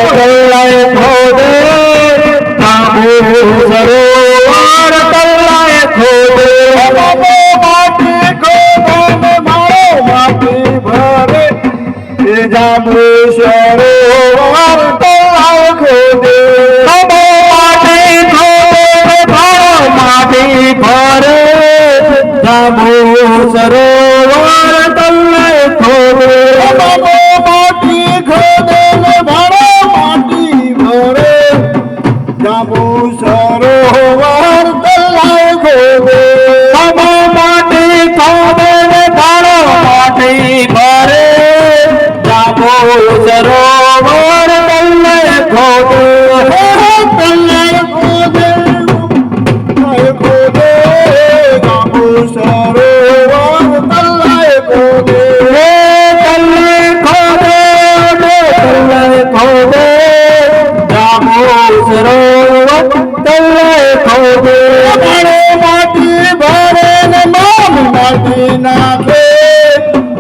તલ્લાય ખોદે જાંબુ સરોવર તલ્લાય ખોદે માટી ખોદે મારો માટી ભરે જાંબુ સરોવર તલ્લાય ખોદે માટી ખોદે મારો માટી ભરે જાંબુ સરોવર તલ્લાય ખોદે માટી ખોદે મારો માટી ભરે જાંબુ સરોવર તલ્લાય ખોદે માટી ખોદે મારો માટી ભરે જાંબુ સરોવર તલ્લાય ખોદે તલ્લાય ખોદે ખોદે જાંબુ સરોવર તલ્લાય ખોદે તલ્લાય ખોદે તલ્લાય ખોદે જાંબુ સરોવર તલ્લાય ખોદે માટી ભરે ને માટી નાખે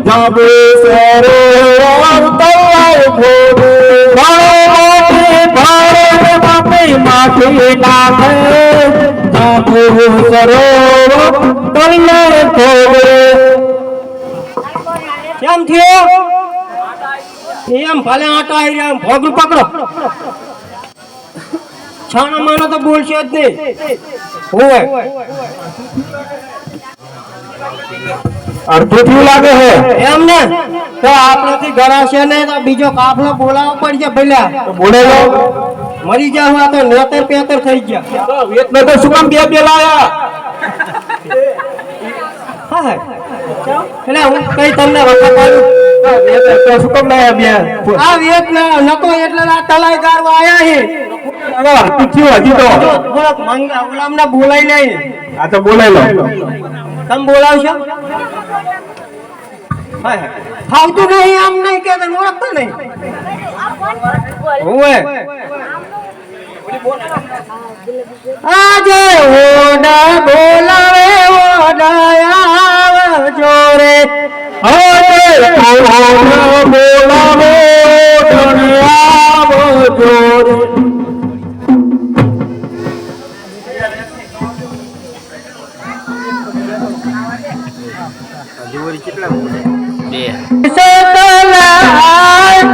જાંબુ સરોવર તલ્લાય ખોદે માટી ભરે ને માટી નાખે જાંબુ સરોવર તલ્લાય ખોદે કેમ થયો એમ ભલે આટા આવી રહ્યા ભોગરું પકડો છાણા માનો તો બોલશે જ નહીં હોય અડધું થયું લાગે છે એમ ને તો આપણાથી ગરાશે ને તો બીજો કાફલો બોલાવવો પડશે ભલે બોલેલો મરી જાવ આ તો નેતર પેતર થઈ ગયા વેતનો તો શું કામ બે લાયા હા એટલે હું કઈ તમને વખત આવ્યું તો શું કામ લાયા બે આ વેત ના નતો એટલે આ તલાઈ ગારવા આયા હે પૂછ્યું હજી તો થોડોક મંગા ગુલામને બોલાઈ નહીં આ તો બોલાઈ લો તમે બોલાવશો ફાવતું નહીં આમ નહીં કે ઓળખતા નહીં હોવે આજે ઓડા બોલાવે ઓડા આવજો રે આજે ઓડા બોલાવે ઓડા આવજો રે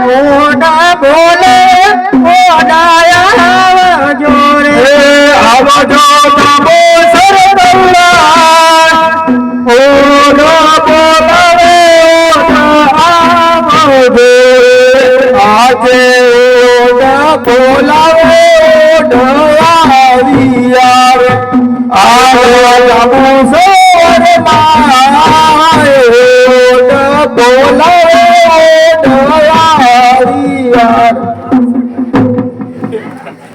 ઓડા બોલે ઓડા આવજો રે આવજો જાંબુ સરોવર ઓડા બોલાવે ઓડા આવજો આજે ઓડા બોલાવે ઓડા આવ્યા રે આવો જાંબુ સરોવરમાં ઓડા બોલાવે ઓડા આવ્યા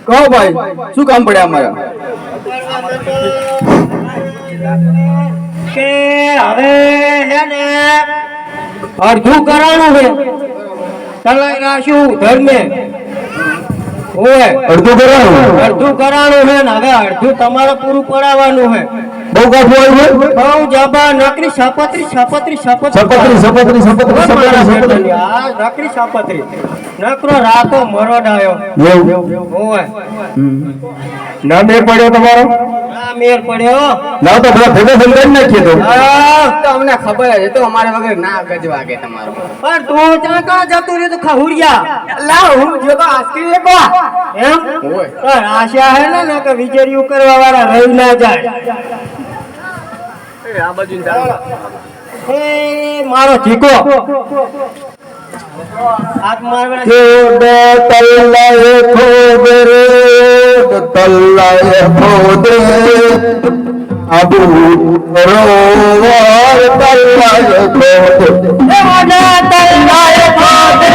કહો ભાઈ શું કામ પડે અમારા કે હવે હે ને અડધું કરાણું છે તલાઈ રાખ્યું ધર્મે ઓય અડધું કરવાનું અડધું કરાણું છે ને હવે અડધું તમારે પૂરું પડાવવાનું છે બહુ કાઠું આવ્યું બહુ જબા નકરી સપત્રી સપત્રી સપત્રી સપત્રી સપત્રી આ નકરી સપત્રી નકરો રાતો મરોડ આવ્યો ઓય ના મેળ પડ્યો તમારો આ મેર પડ્યો ના તો બધા ભેગા સમજાવી નાખીએ તો તો અમને ખબર જ તો અમારે વગર ના ગજ વાગે તમારો પણ તું ત્યાં કાં જતું રહ્યું તું ખહુરિયા લાવ હું જો તો આસ્કી કો એમ પણ આશા હે ને કે વિજેરિયું કરવા વાળા રહી ના જાય આ બાજુ ચાલો એ મારો ઠીકો હાથ મારવા તલ્લાય ખોદે રે તલ્લાય ખોદે આબુ સરોવર તલ્લાય ખોદે ઓડા તલ્લાય ખોદે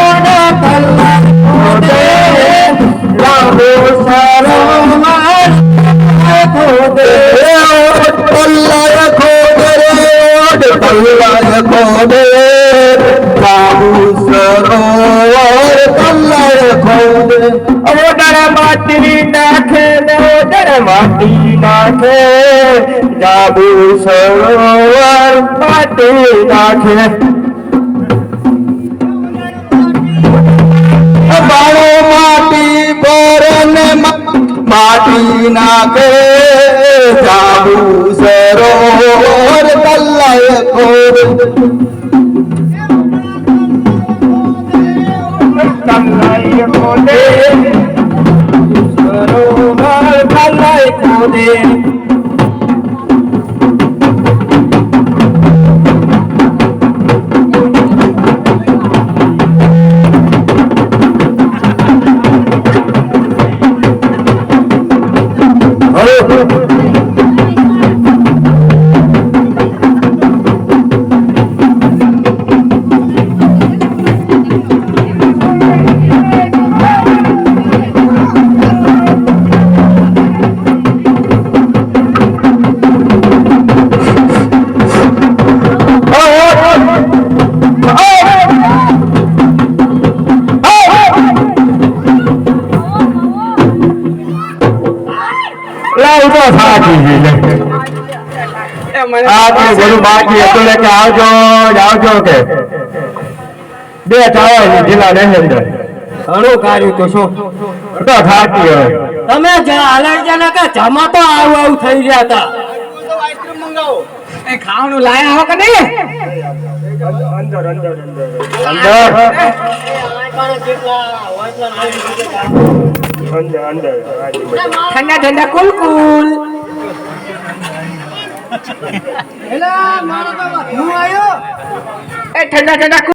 ઓડા તલ્લાય ખોદે લાંબુ સરોવર ખોદે તલ્લાય ખોદે રે તલ્લાય ખોદે લાંબુ સરોવર તલ્લાય ખોદે ઓડર માટી નાખે ને ઓડર માટી નાખે જાંબુ સરોવર માટી નાખે બાળો કાઢી નાખે જાબુ સરોવર તલ્લાય ખોદ તલ્લાય ખોદે સરોવર તલ્લાય ખોદે બધું બાકી હતું કે આવજો આવજો કે બે થવા જિલ્લા ને અંદર ઘણું કાર્યું તો શું તો થાકી હવે તમે હાલડ્યા ને કે જમા તો આવું થઈ ગયા હતા એ ખાવાનું લાયા હો કે નહીં અંદર અંદર અંદર ઠંડા ઠંડા કુલ કુલ એ ઠંડા ઠંડા